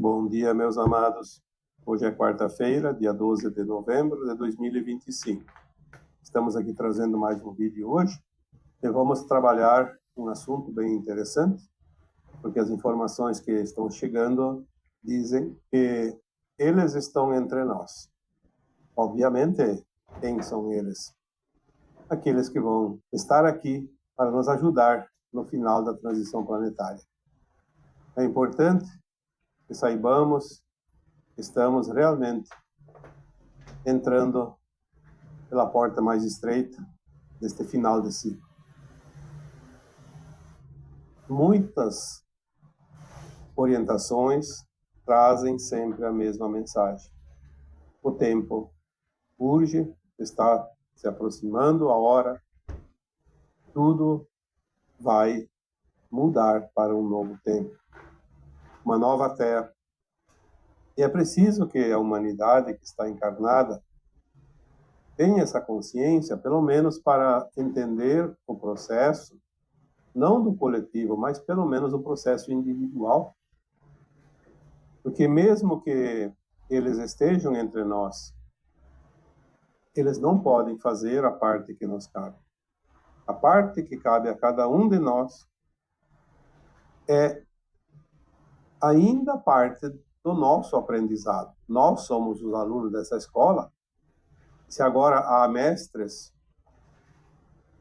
Bom dia, meus amados. Hoje é quarta-feira, dia 12 de novembro de 2025. Estamos aqui trazendo mais um vídeo hoje e vamos trabalhar um assunto bem interessante, porque as informações que estão chegando dizem que eles estão entre nós. Obviamente, quem são eles? Aqueles que vão estar aqui para nos ajudar no final da transição planetária. É importante que saibamos que estamos realmente entrando pela porta mais estreita deste final de ciclo. Muitas orientações trazem sempre a mesma mensagem. O tempo urge, está se aproximando a hora, tudo vai mudar para um novo tempo, uma nova terra. E é preciso que a humanidade que está encarnada tenha essa consciência, pelo menos para entender o processo, não do coletivo, mas pelo menos o processo individual. Porque mesmo que eles estejam entre nós, eles não podem fazer a parte que nos cabe. A parte que cabe a cada um de nós é ainda parte do nosso aprendizado. Nós somos os alunos dessa escola. Se agora há mestres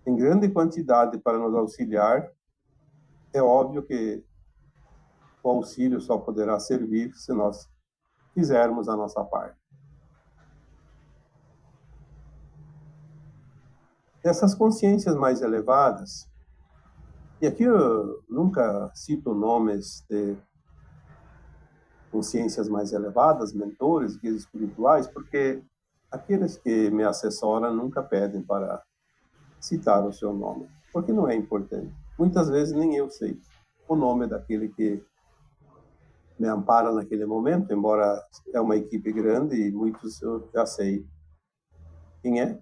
em grande quantidade para nos auxiliar, é óbvio que o auxílio só poderá servir se nós fizermos a nossa parte. Essas consciências mais elevadas, e aqui eu nunca cito nomes de consciências mais elevadas, mentores, guias espirituais, porque aqueles que me assessoram nunca pedem para citar o seu nome, porque não é importante. Muitas vezes nem eu sei o nome daquele que me ampara naquele momento, embora é uma equipe grande e muitos eu já sei quem é.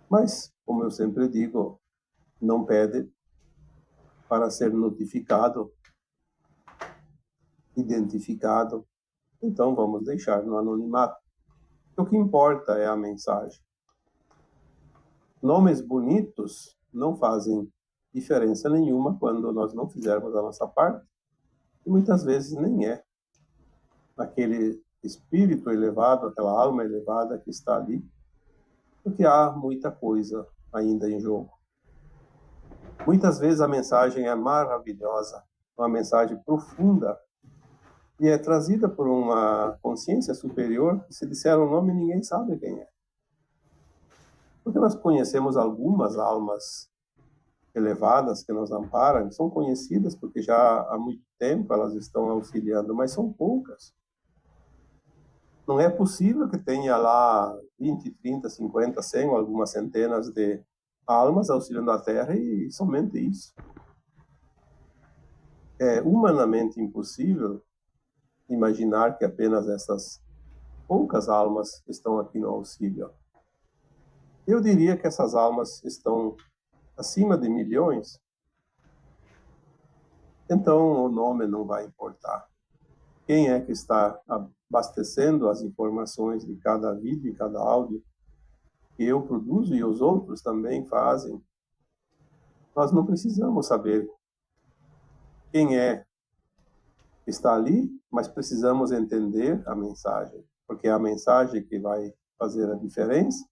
Mas, como eu sempre digo, não pede para ser notificado, identificado, então vamos deixar no anonimato. O que importa é a mensagem. Nomes bonitos não fazem diferença nenhuma quando nós não fizermos a nossa parte, e muitas vezes nem é aquele espírito elevado, aquela alma elevada que está ali, porque há muita coisa ainda em jogo. Muitas vezes a mensagem é maravilhosa, uma mensagem profunda, e é trazida por uma consciência superior, que se disser o nome ninguém sabe quem é. Porque nós conhecemos algumas almas elevadas que nos amparam, são conhecidas porque já há muito tempo elas estão auxiliando, mas são poucas. Não é possível que tenha lá 20, 30, 50, 100 ou algumas centenas de almas auxiliando a Terra e somente isso. É humanamente impossível imaginar que apenas essas poucas almas estão aqui no auxílio. Eu diria que essas almas estão acima de milhões, então o nome não vai importar. Quem é que está abastecendo as informações de cada vídeo e cada áudio que eu produzo e os outros também fazem? Nós não precisamos saber quem é que está ali, mas precisamos entender a mensagem, porque é a mensagem que vai fazer a diferença.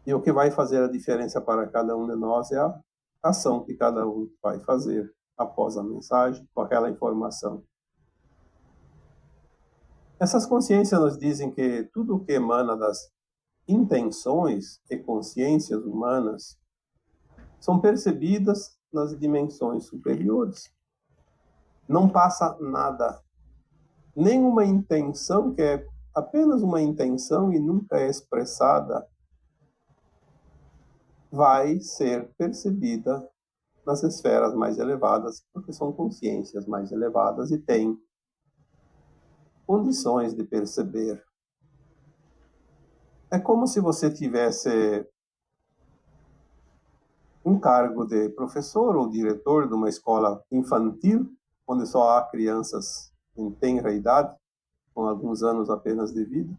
E o que vai fazer a diferença para cada um de nós é a ação que cada um vai fazer após a mensagem, com aquela informação. Essas consciências nos dizem que tudo o que emana das intenções e consciências humanas são percebidas nas dimensões superiores. Não passa nada, nenhuma intenção, que é apenas uma intenção e nunca é expressada, vai ser percebida nas esferas mais elevadas, porque são consciências mais elevadas e têm condições de perceber. É como se você tivesse um cargo de professor ou diretor de uma escola infantil, onde só há crianças em tenra idade, com alguns anos apenas de vida.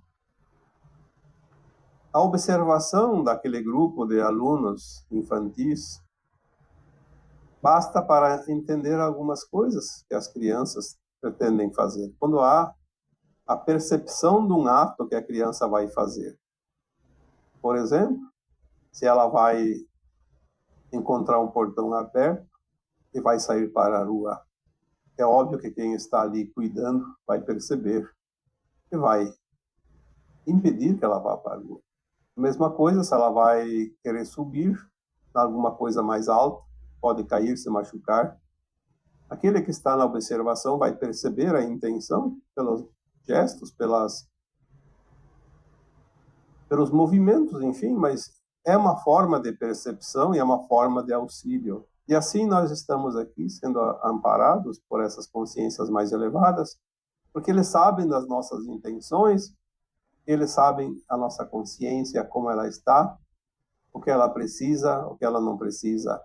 A observação daquele grupo de alunos infantis basta para entender algumas coisas que as crianças pretendem fazer. Quando há a percepção de um ato que a criança vai fazer. Por exemplo, se ela vai encontrar um portão aberto e vai sair para a rua, é óbvio que quem está ali cuidando vai perceber e vai impedir que ela vá para a rua. A mesma coisa se ela vai querer subir em alguma coisa mais alta, pode cair, se machucar. Aquele que está na observação vai perceber a intenção pelos gestos, pelos movimentos, enfim, mas é uma forma de percepção e é uma forma de auxílio. E assim nós estamos aqui sendo amparados por essas consciências mais elevadas, porque eles sabem das nossas intenções, eles sabem a nossa consciência, como ela está, o que ela precisa, o que ela não precisa.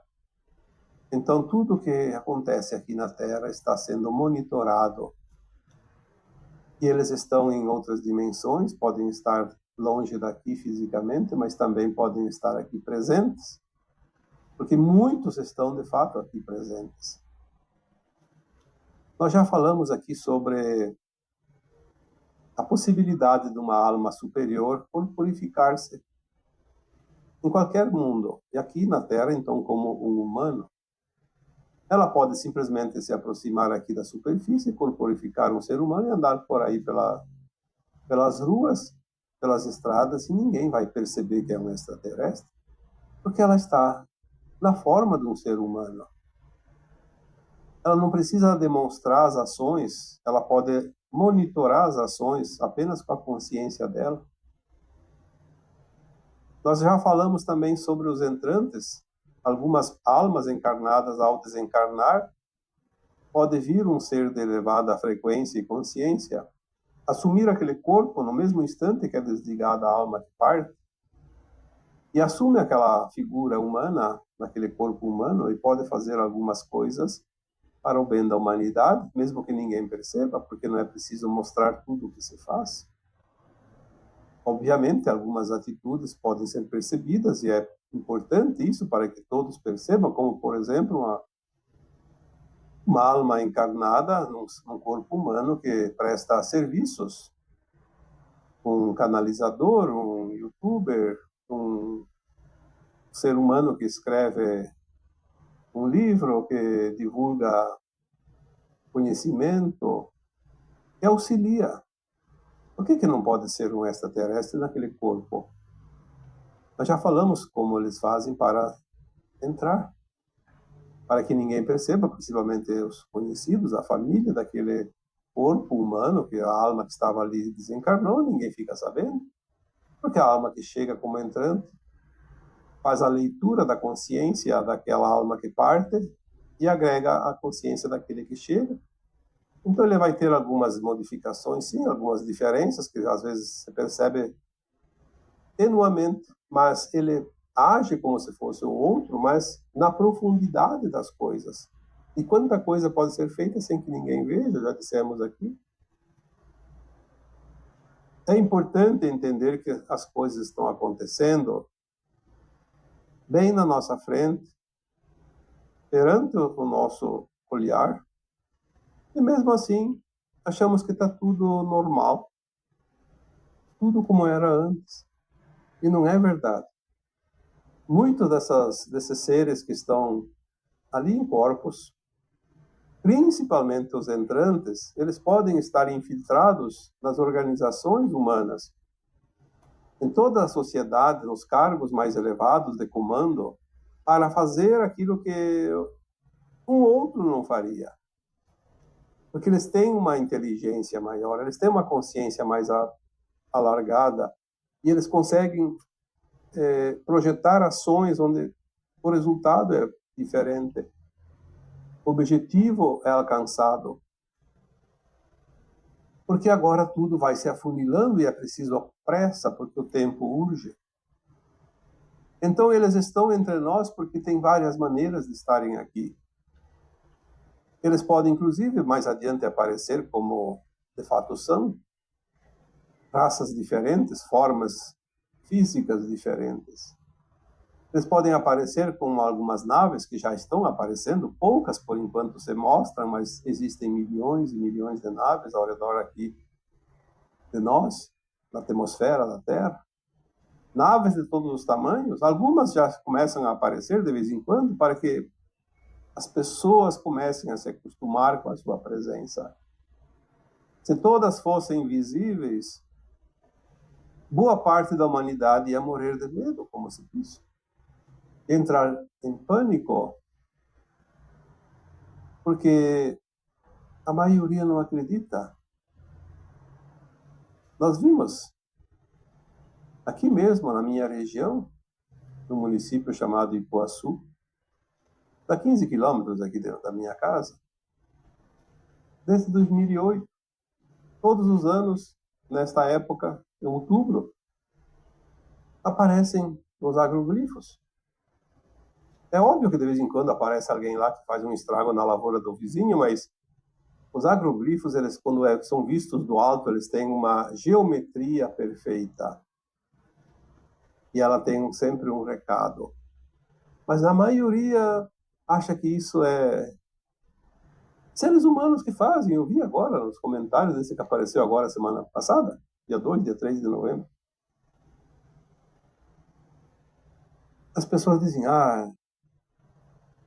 Então, tudo que acontece aqui na Terra está sendo monitorado. E eles estão em outras dimensões, podem estar longe daqui fisicamente, mas também podem estar aqui presentes, porque muitos estão, de fato, aqui presentes. Nós já falamos aqui sobre a possibilidade de uma alma superior purificar-se em qualquer mundo. E aqui na Terra, então, como um humano, ela pode simplesmente se aproximar aqui da superfície, corporificar um ser humano e andar por aí pelas ruas, pelas estradas, e ninguém vai perceber que é um extraterrestre, porque ela está na forma de um ser humano. Ela não precisa demonstrar as ações, ela pode monitorar as ações apenas com a consciência dela. Nós já falamos também sobre os entrantes. Algumas almas encarnadas ao desencarnar, pode vir um ser de elevada frequência e consciência, assumir aquele corpo no mesmo instante que é desligada a alma que parte, e assume aquela figura humana, naquele corpo humano, e pode fazer algumas coisas para o bem da humanidade, mesmo que ninguém perceba, porque não é preciso mostrar tudo o que se faz. Obviamente, algumas atitudes podem ser percebidas, e é importante isso para que todos percebam, como, por exemplo, uma alma encarnada num corpo humano que presta serviços, um canalizador, um youtuber, um ser humano que escreve um livro, que divulga conhecimento, que auxilia. Por que não pode ser um extraterrestre naquele corpo? Nós já falamos como eles fazem para entrar, para que ninguém perceba, principalmente os conhecidos, a família daquele corpo humano, que a alma que estava ali desencarnou, ninguém fica sabendo, porque a alma que chega como entrante faz a leitura da consciência daquela alma que parte e agrega a consciência daquele que chega. Então ele vai ter algumas modificações, sim, algumas diferenças, que às vezes se percebe tenuamente, mas ele age como se fosse o outro, mas na profundidade das coisas. E quanta coisa pode ser feita sem que ninguém veja, já dissemos aqui. É importante entender que as coisas estão acontecendo bem na nossa frente, perante o nosso olhar, e mesmo assim achamos que está tudo normal, tudo como era antes. E não é verdade. Muitos desses seres que estão ali em corpos, principalmente os entrantes, eles podem estar infiltrados nas organizações humanas, em toda a sociedade, nos cargos mais elevados de comando, para fazer aquilo que um outro não faria. Porque eles têm uma inteligência maior, eles têm uma consciência mais alargada, e eles conseguem projetar ações onde o resultado é diferente. O objetivo é alcançado. Porque agora tudo vai se afunilando e é preciso pressa, porque o tempo urge. Então eles estão entre nós porque tem várias maneiras de estarem aqui. Eles podem, inclusive, mais adiante aparecer como de fato são, raças diferentes, formas físicas diferentes. Eles podem aparecer com algumas naves que já estão aparecendo, poucas por enquanto se mostram, mas existem milhões e milhões de naves ao redor aqui de nós, na atmosfera da Terra. Naves de todos os tamanhos, algumas já começam a aparecer de vez em quando, para que as pessoas comecem a se acostumar com a sua presença. Se todas fossem visíveis, boa parte da humanidade ia morrer de medo, como se diz. Entrar em pânico, porque a maioria não acredita. Nós vimos, aqui mesmo na minha região, no município chamado Ipuaçu, dá 15 quilômetros aqui dentro da minha casa, desde 2008, todos os anos, nesta época, em outubro, aparecem os agroglifos. É óbvio que de vez em quando aparece alguém lá que faz um estrago na lavoura do vizinho, mas os agroglifos, eles, quando são vistos do alto, eles têm uma geometria perfeita. E ela tem sempre um recado. Mas a maioria acha que isso é seres humanos que fazem. Eu vi agora nos comentários desse que apareceu agora semana passada, dia 2, dia 3 de novembro. As pessoas dizem,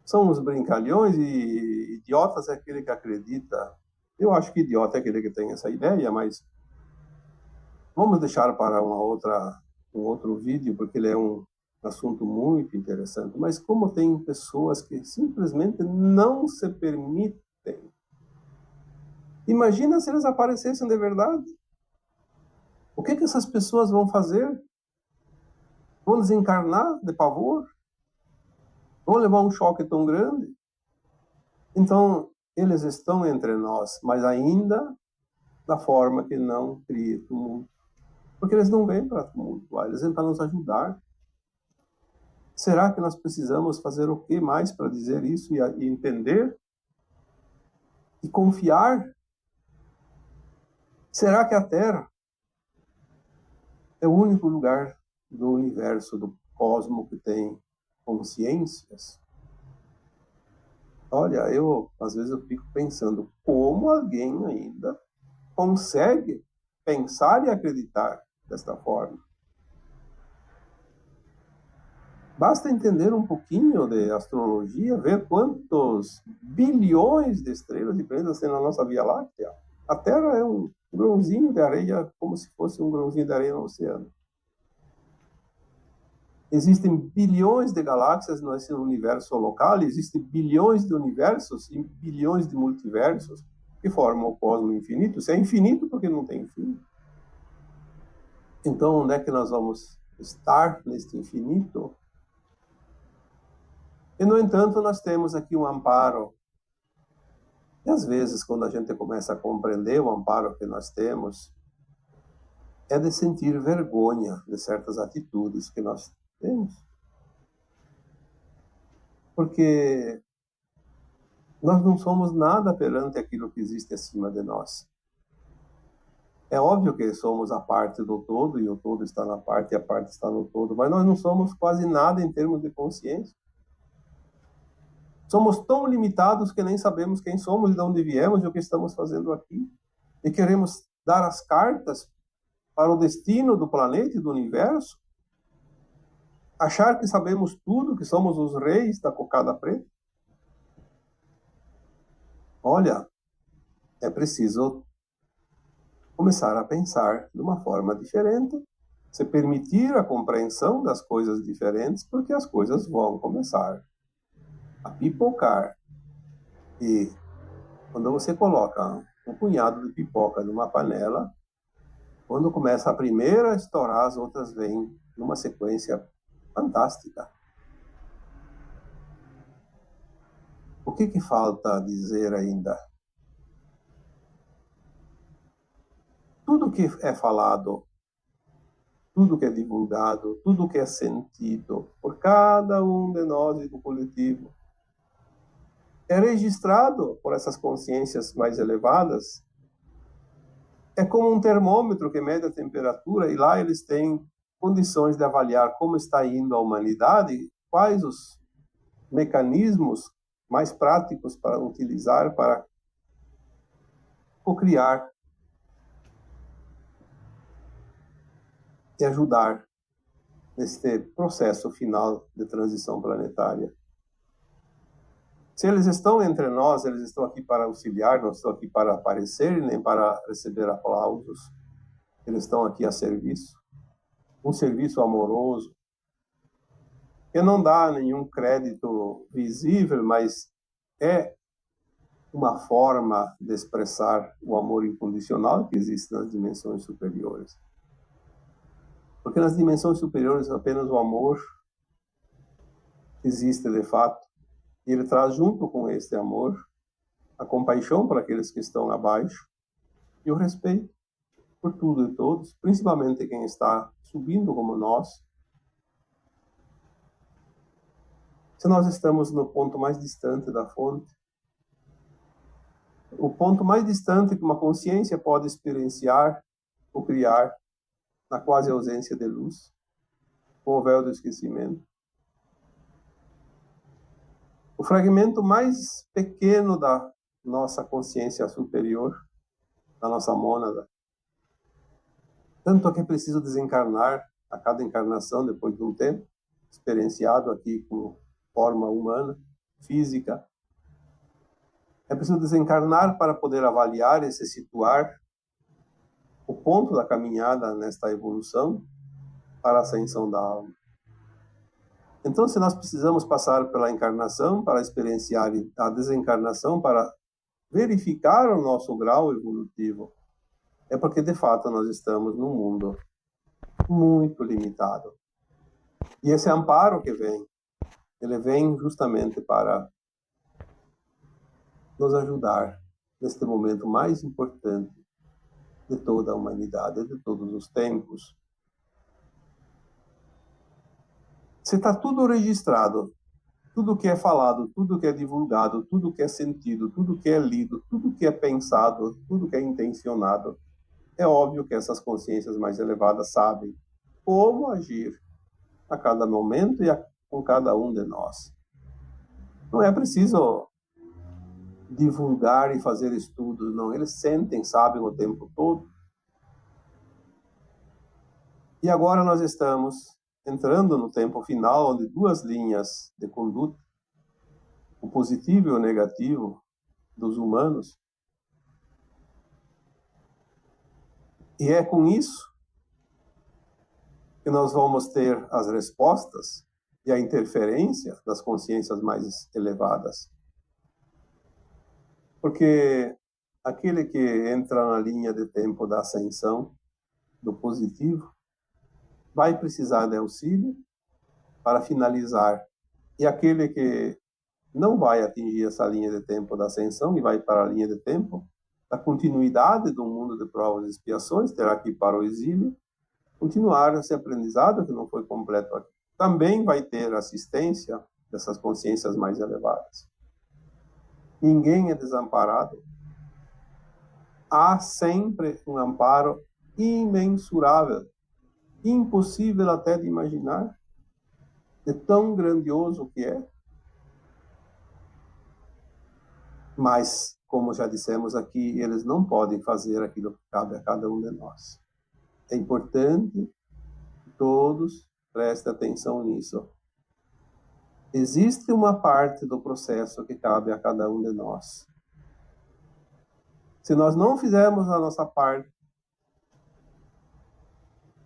são uns brincalhões e idiotas é aquele que acredita. Eu acho que idiota é aquele que tem essa ideia, mas vamos deixar para um outro vídeo, porque ele é um assunto muito interessante. Mas como tem pessoas que simplesmente não se permitem. Imagina se eles aparecessem de verdade. O que essas pessoas vão fazer? Vão desencarnar de pavor? Vão levar um choque tão grande? Então, eles estão entre nós, mas ainda da forma que não cria tumulto. Porque eles não vêm para tumultuar, eles vêm para nos ajudar. Será que nós precisamos fazer o que mais para dizer isso e entender? E confiar? Será que a Terra é o único lugar do universo, do cosmos, que tem consciências? Olha, às vezes eu fico pensando como alguém ainda consegue pensar e acreditar desta forma. Basta entender um pouquinho de astrologia, ver quantos bilhões de estrelas diferentes tem na nossa Via Láctea. A Terra é um grãozinho de areia, como se fosse um grãozinho de areia no oceano. Existem bilhões de galáxias nesse universo local, existem bilhões de universos e bilhões de multiversos que formam o cosmos infinito. Se é infinito, porque não tem fim. Então, onde é que nós vamos estar neste infinito? E, no entanto, nós temos aqui um amparo. E, às vezes, quando a gente começa a compreender o amparo que nós temos, é de sentir vergonha de certas atitudes que nós temos. Porque nós não somos nada perante aquilo que existe acima de nós. É óbvio que somos a parte do todo, e o todo está na parte, e a parte está no todo, mas nós não somos quase nada em termos de consciência. Somos tão limitados que nem sabemos quem somos, de onde viemos e o que estamos fazendo aqui. E queremos dar as cartas para o destino do planeta e do universo, achar que sabemos tudo, que somos os reis da cocada preta. Olha, é preciso começar a pensar de uma forma diferente, se permitir a compreensão das coisas diferentes, porque as coisas vão começar a pipocar. E quando você coloca um punhado de pipoca numa panela, quando começa a primeira a estourar, as outras vêm numa sequência fantástica. O que falta dizer ainda? Tudo que é falado, tudo que é divulgado, tudo que é sentido por cada um de nós e do coletivo, é registrado por essas consciências mais elevadas. É como um termômetro que mede a temperatura, e lá eles têm condições de avaliar como está indo a humanidade, quais os mecanismos mais práticos para utilizar para cocriar e ajudar neste processo final de transição planetária. Se eles estão entre nós, eles estão aqui para auxiliar, não estão aqui para aparecer, nem para receber aplausos. Eles estão aqui a serviço. Um serviço amoroso, que não dá nenhum crédito visível, mas é uma forma de expressar o amor incondicional que existe nas dimensões superiores. Porque nas dimensões superiores apenas o amor existe de fato. E ele traz junto com este amor a compaixão por aqueles que estão abaixo e o respeito por tudo e todos, principalmente quem está subindo como nós. Se nós estamos no ponto mais distante da fonte, o ponto mais distante que uma consciência pode experienciar ou criar na quase ausência de luz, com o véu do esquecimento. O fragmento mais pequeno da nossa consciência superior, da nossa mônada, tanto que é preciso desencarnar a cada encarnação depois de um tempo, experienciado aqui como forma humana, física. É preciso desencarnar para poder avaliar e se situar o ponto da caminhada nesta evolução para a ascensão da alma. Então, se nós precisamos passar pela encarnação para experienciar a desencarnação, para verificar o nosso grau evolutivo, é porque, de fato, nós estamos num mundo muito limitado. E esse amparo que vem, ele vem justamente para nos ajudar neste momento mais importante de toda a humanidade, de todos os tempos. Se está tudo registrado, tudo que é falado, tudo que é divulgado, tudo que é sentido, tudo que é lido, tudo que é pensado, tudo que é intencionado, é óbvio que essas consciências mais elevadas sabem como agir a cada momento e com cada um de nós. Não é preciso divulgar e fazer estudos, não. Eles sentem, sabem o tempo todo. E agora nós estamos entrando no tempo final, onde duas linhas de conduta, o positivo e o negativo dos humanos, e é com isso que nós vamos ter as respostas e a interferência das consciências mais elevadas. Porque aquele que entra na linha de tempo da ascensão, do positivo, vai precisar de auxílio para finalizar. E aquele que não vai atingir essa linha de tempo da ascensão e vai para a linha de tempo da continuidade do mundo de provas e expiações, terá que ir para o exílio, continuar esse aprendizado que não foi completo aqui. Também vai ter assistência dessas consciências mais elevadas. Ninguém é desamparado. Há sempre um amparo imensurável, impossível até de imaginar, de tão grandioso que é. Mas, como já dissemos aqui, eles não podem fazer aquilo que cabe a cada um de nós. É importante que todos prestem atenção nisso. Existe uma parte do processo que cabe a cada um de nós. Se nós não fizermos a nossa parte,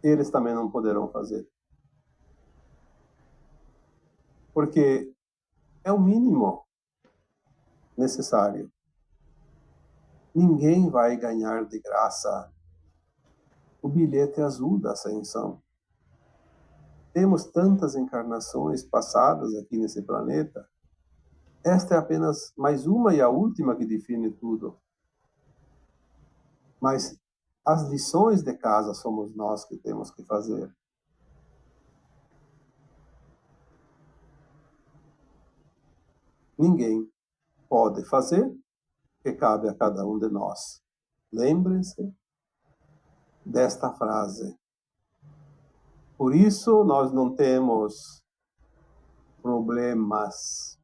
eles também não poderão fazer. Porque é o mínimo necessário. Ninguém vai ganhar de graça o bilhete azul da ascensão. Temos tantas encarnações passadas aqui nesse planeta. Esta é apenas mais uma e a última que define tudo. Mas as lições de casa somos nós que temos que fazer. Ninguém pode fazer, que cabe a cada um de nós. Lembre-se desta frase. Por isso, nós não temos problemas.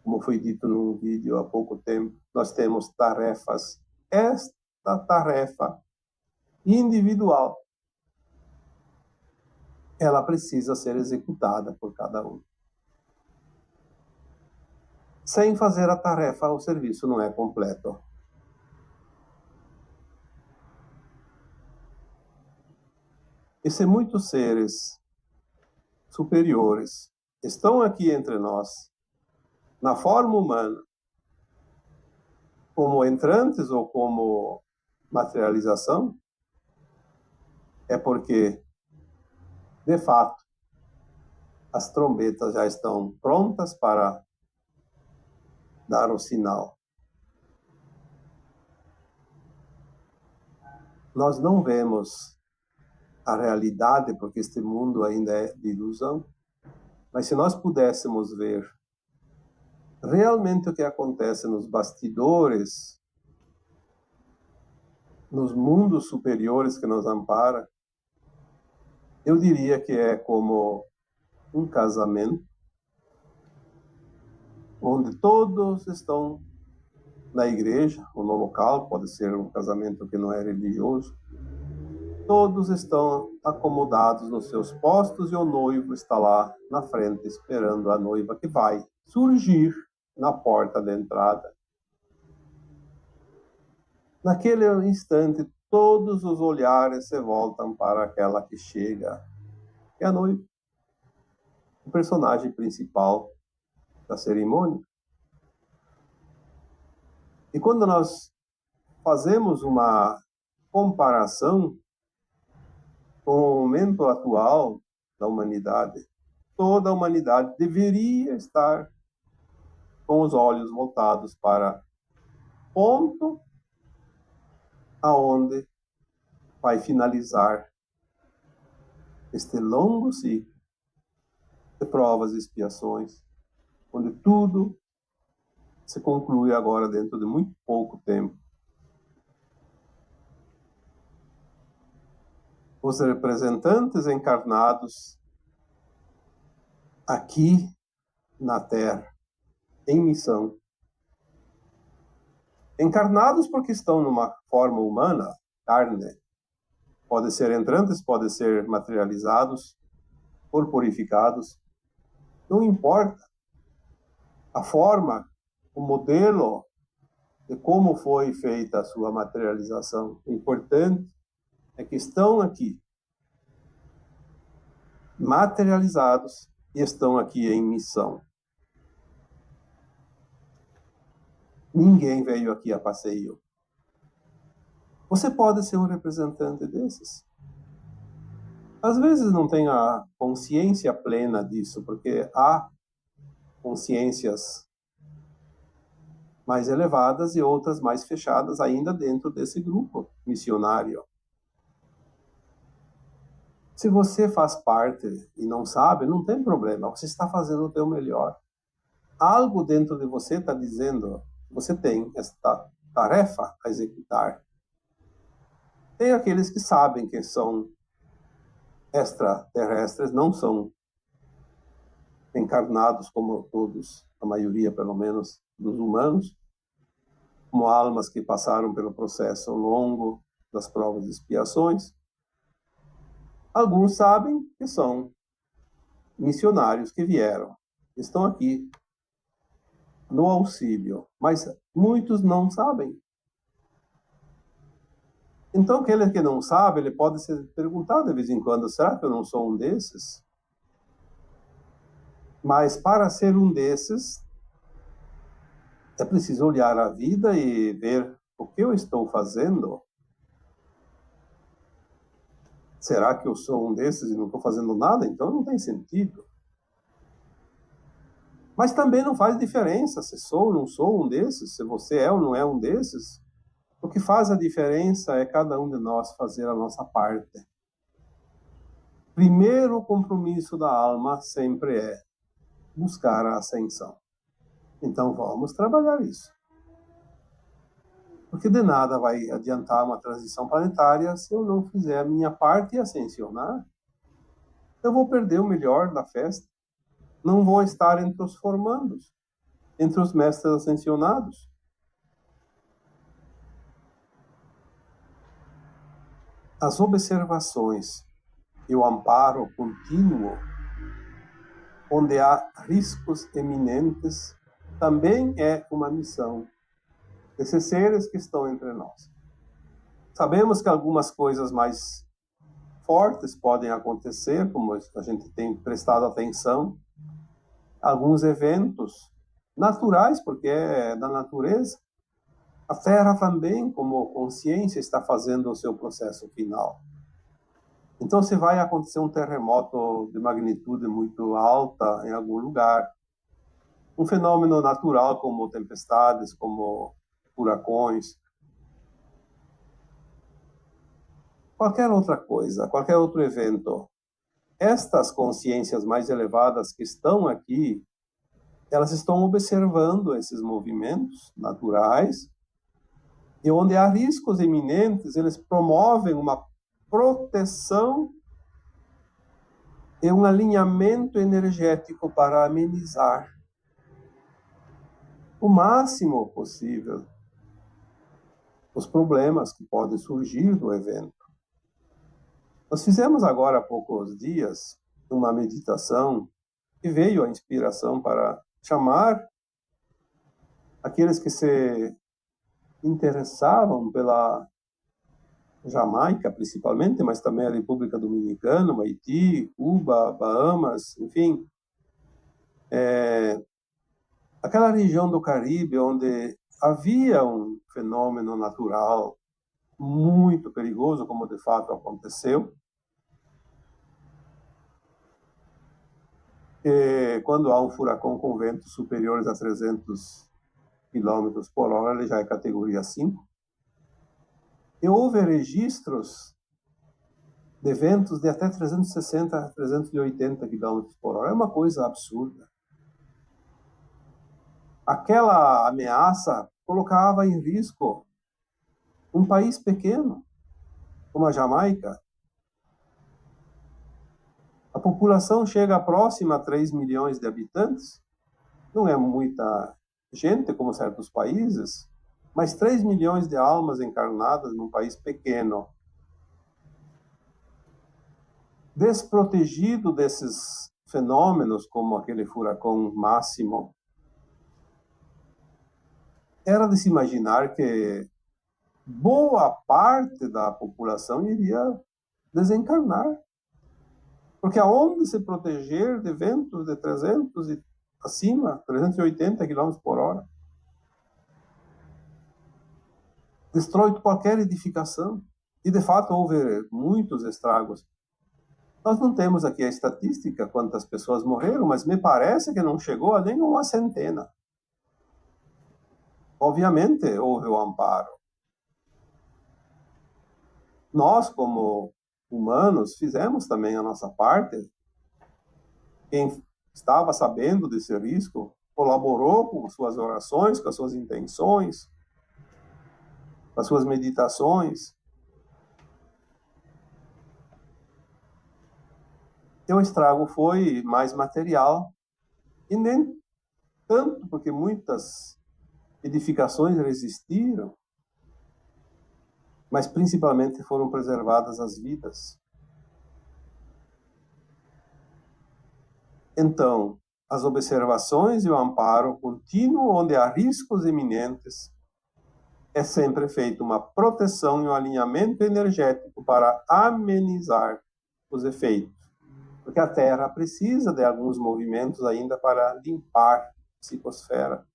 Como foi dito num vídeo há pouco tempo, nós temos tarefas. Esta tarefa individual, ela precisa ser executada por cada um. Sem fazer a tarefa, o serviço não é completo. E se muitos seres superiores estão aqui entre nós, na forma humana, como entrantes ou como materialização, é porque, de fato, as trombetas já estão prontas para dar o sinal. Nós não vemos a realidade, porque este mundo ainda é de ilusão, mas se nós pudéssemos ver realmente o que acontece nos bastidores, nos mundos superiores que nos ampara, eu diria que é como um casamento, onde todos estão na igreja, ou no local, pode ser um casamento que não é religioso, todos estão acomodados nos seus postos e o noivo está lá na frente esperando a noiva que vai surgir na porta da entrada. Naquele instante, todos os olhares se voltam para aquela que chega, que é a noiva, o personagem principal da cerimônia. E quando nós fazemos uma comparação com o momento atual da humanidade, toda a humanidade deveria estar com os olhos voltados para o ponto aonde vai finalizar este longo ciclo de provas e expiações, onde tudo se conclui agora dentro de muito pouco tempo. Os representantes encarnados aqui na Terra, em missão. Encarnados porque estão numa forma humana, carne. Pode ser entrantes, pode ser materializados, corporificados. Não importa. A forma, o modelo de como foi feita a sua materialização. O importante é que estão aqui, materializados, e estão aqui em missão. Ninguém veio aqui a passeio. Você pode ser um representante desses. Às vezes não tem a consciência plena disso, porque há consciências mais elevadas e outras mais fechadas ainda dentro desse grupo missionário. Se você faz parte e não sabe, não tem problema, você está fazendo o teu melhor. Algo dentro de você está dizendo, você tem esta tarefa a executar. Tem aqueles que sabem que são extraterrestres, não são encarnados como todos, a maioria pelo menos dos humanos, como almas que passaram pelo processo longo das provas e expiações. Alguns sabem que são missionários que vieram, estão aqui no auxílio, mas muitos não sabem. Então, aquele que não sabe, ele pode se perguntar de vez em quando, será que eu não sou um desses? Mas para ser um desses, é preciso olhar a vida e ver o que eu estou fazendo. Será que eu sou um desses e não estou fazendo nada? Então não tem sentido. Mas também não faz diferença se sou ou não sou um desses, se você é ou não é um desses. O que faz a diferença é cada um de nós fazer a nossa parte. Primeiro compromisso da alma sempre é buscar a ascensão. Então vamos trabalhar isso. Porque de nada vai adiantar uma transição planetária se eu não fizer a minha parte e ascensionar. Eu vou perder o melhor da festa. Não vou estar entre os formandos, entre os mestres ascensionados. As observações e o amparo contínuo, onde há riscos eminentes, também é uma missão desses seres que estão entre nós. Sabemos que algumas coisas mais fortes podem acontecer, como a gente tem prestado atenção, alguns eventos naturais, porque é da natureza. A Terra também, como consciência, está fazendo o seu processo final. Então, se vai acontecer um terremoto de magnitude muito alta em algum lugar, um fenômeno natural como tempestades, como furacões, qualquer outra coisa, qualquer outro evento, estas consciências mais elevadas que estão aqui, elas estão observando esses movimentos naturais, e onde há riscos iminentes, eles promovem uma proteção e um alinhamento energético para amenizar o máximo possível os problemas que podem surgir do evento. Nós fizemos agora há poucos dias uma meditação e veio a inspiração para chamar aqueles que se interessavam pela Jamaica, principalmente, mas também a República Dominicana, o Haiti, Cuba, Bahamas, enfim. Aquela região do Caribe onde havia um fenômeno natural muito perigoso, como de fato aconteceu. E quando há um furacão com ventos superiores a 300 km por hora, ele já é categoria 5. E houve registros de ventos de até 360 a 380 km por hora. É uma coisa absurda. Aquela ameaça colocava em risco um país pequeno, como a Jamaica. A população chega próxima a 3 milhões de habitantes. Não é muita gente, como certos países, mas 3 milhões de almas encarnadas num país pequeno. Desprotegido desses fenômenos, como aquele furacão Máximo, era de se imaginar que boa parte da população iria desencarnar. Porque aonde se proteger de ventos de 300 e acima, 380 km por hora, destrói qualquer edificação. E, de fato, houve muitos estragos. Nós não temos aqui a estatística, quantas pessoas morreram, mas me parece que não chegou a nem uma centena. Obviamente, houve o amparo. Nós, como humanos, fizemos também a nossa parte. Quem estava sabendo desse risco colaborou com suas orações, com as suas intenções, com as suas meditações. E o estrago foi mais material, e nem tanto, porque muitas edificações resistiram, mas principalmente foram preservadas as vidas. Então, as observações e o amparo contínuo, onde há riscos iminentes, é sempre feita uma proteção e um alinhamento energético para amenizar os efeitos. Porque a Terra precisa de alguns movimentos ainda para limpar a psicosfera,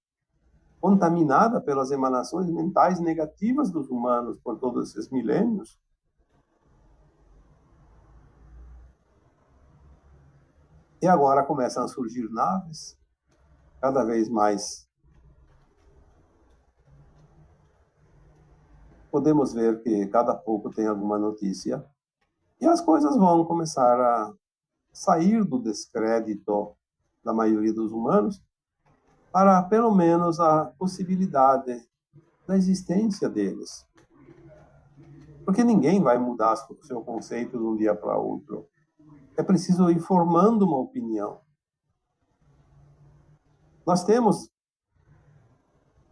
contaminada pelas emanações mentais negativas dos humanos por todos esses milênios. E agora começam a surgir naves, cada vez mais. Podemos ver que cada pouco tem alguma notícia. E as coisas vão começar a sair do descrédito da maioria dos humanos, para pelo menos a possibilidade da existência deles. Porque ninguém vai mudar o seu conceito de um dia para outro. É preciso ir formando uma opinião. Nós temos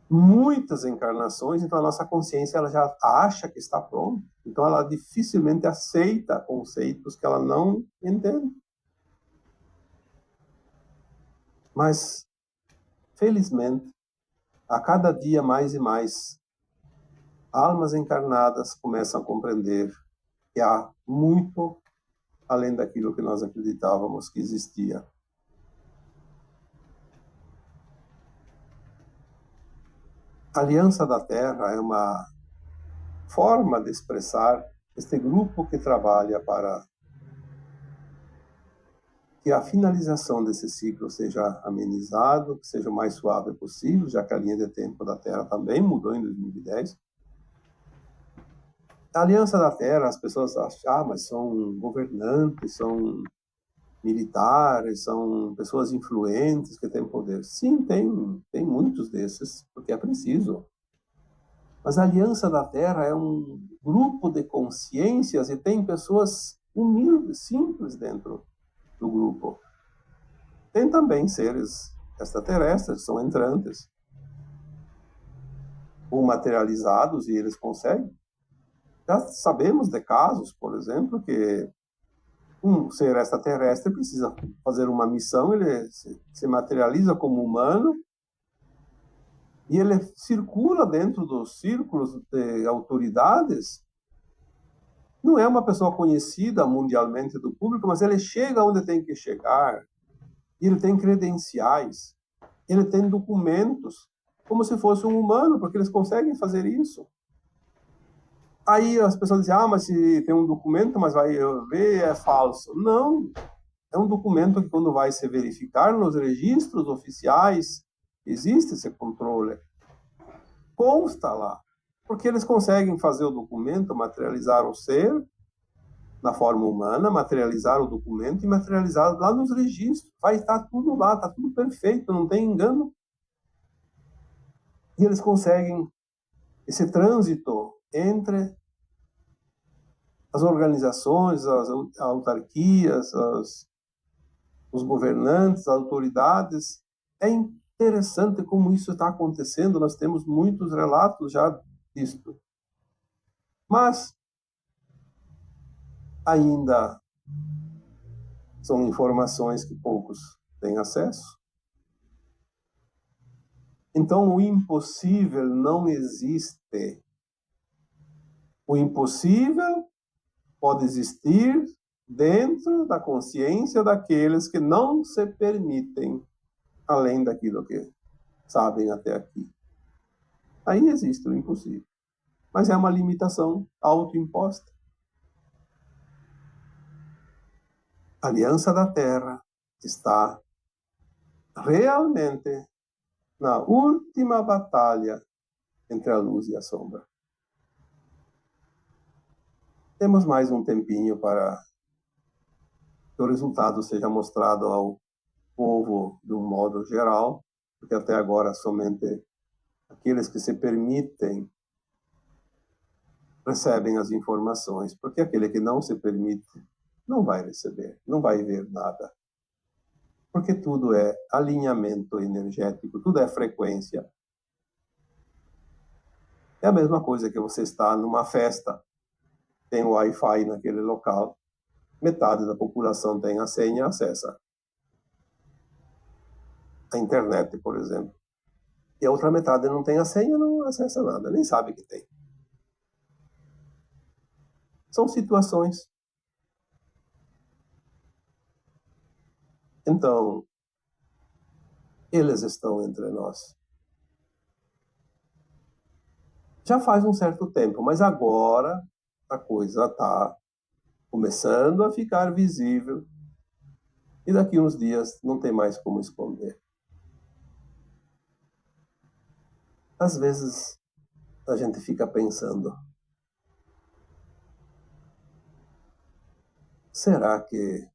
muitas encarnações, então a nossa consciência ela já acha que está pronta. Então ela dificilmente aceita conceitos que ela não entende. Mas, felizmente, a cada dia mais e mais, almas encarnadas começam a compreender que há muito além daquilo que nós acreditávamos que existia. A Aliança da Terra é uma forma de expressar este grupo que trabalha para que a finalização desse ciclo seja amenizado, que seja o mais suave possível, já que a linha de tempo da Terra também mudou em 2010. A Aliança da Terra, as pessoas acham, mas são governantes, são militares, são pessoas influentes que têm poder. Sim, tem muitos desses, porque é preciso. Mas a Aliança da Terra é um grupo de consciências e tem pessoas humildes, simples dentro do grupo. Tem também seres extraterrestres, são entrantes, ou materializados, e eles conseguem. Já sabemos de casos, por exemplo, que um ser extraterrestre precisa fazer uma missão, ele se materializa como humano, e ele circula dentro dos círculos de autoridades. Não é uma pessoa conhecida mundialmente do público, mas ele chega onde tem que chegar. Ele tem credenciais, ele tem documentos, como se fosse um humano, porque eles conseguem fazer isso. Aí as pessoas dizem, mas se tem um documento, mas vai ver, é falso. Não, é um documento que quando vai se verificar nos registros oficiais, existe esse controle. Consta lá, porque eles conseguem fazer o documento, materializar o ser na forma humana, materializar o documento e materializar lá nos registros. Vai estar tudo lá, está tudo perfeito, não tem engano. E eles conseguem esse trânsito entre as organizações, as autarquias, os governantes, as autoridades. É interessante como isso está acontecendo, nós temos muitos relatos já disso. Mas ainda são informações que poucos têm acesso. Então, o impossível não existe. O impossível pode existir dentro da consciência daqueles que não se permitem além daquilo que sabem até aqui. Aí existe o impossível. Mas é uma limitação autoimposta. A Aliança da Terra está realmente na última batalha entre a luz e a sombra. Temos mais um tempinho para que o resultado seja mostrado ao povo de um modo geral, porque até agora somente aqueles que se permitem recebem as informações, porque aquele que não se permite não vai receber, não vai ver nada. Porque tudo é alinhamento energético, tudo é frequência. É a mesma coisa que você está numa festa, tem o Wi-Fi naquele local, metade da população tem a senha e acessa a internet, por exemplo. E a outra metade não tem a senha, não acessa nada, nem sabe que tem. São situações. Então, eles estão entre nós. Já faz um certo tempo, mas agora a coisa está começando a ficar visível e daqui uns dias não tem mais como esconder. Às vezes a gente fica pensando, será que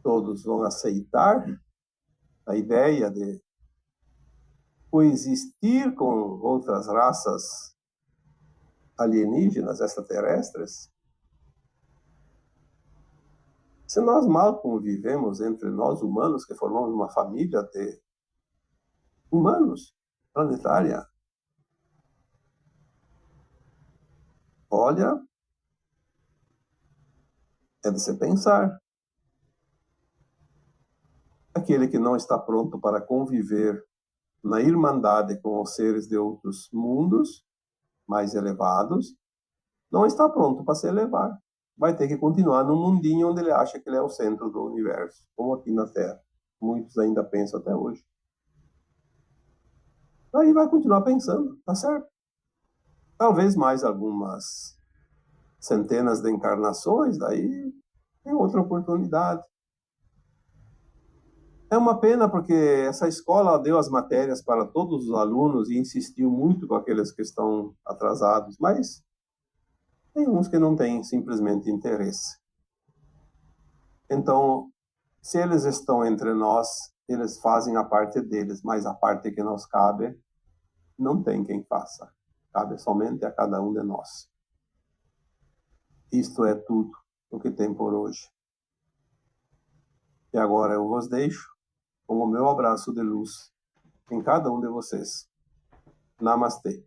todos vão aceitar a ideia de coexistir com outras raças alienígenas, extraterrestres, se nós mal convivemos entre nós humanos, que formamos uma família de humanos planetária, olha, é de se pensar. Aquele que não está pronto para conviver na irmandade com os seres de outros mundos mais elevados, não está pronto para se elevar. Vai ter que continuar no mundinho onde ele acha que ele é o centro do universo, como aqui na Terra. Muitos ainda pensam até hoje. Aí vai continuar pensando, tá certo? Talvez mais algumas centenas de encarnações, daí tem outra oportunidade. É uma pena porque essa escola deu as matérias para todos os alunos e insistiu muito com aqueles que estão atrasados, mas tem uns que não têm simplesmente interesse. Então, se eles estão entre nós, eles fazem a parte deles, mas a parte que nos cabe, não tem quem faça. Cabe somente a cada um de nós. Isto é tudo o que tem por hoje. E agora eu vos deixo com o meu abraço de luz em cada um de vocês. Namastê.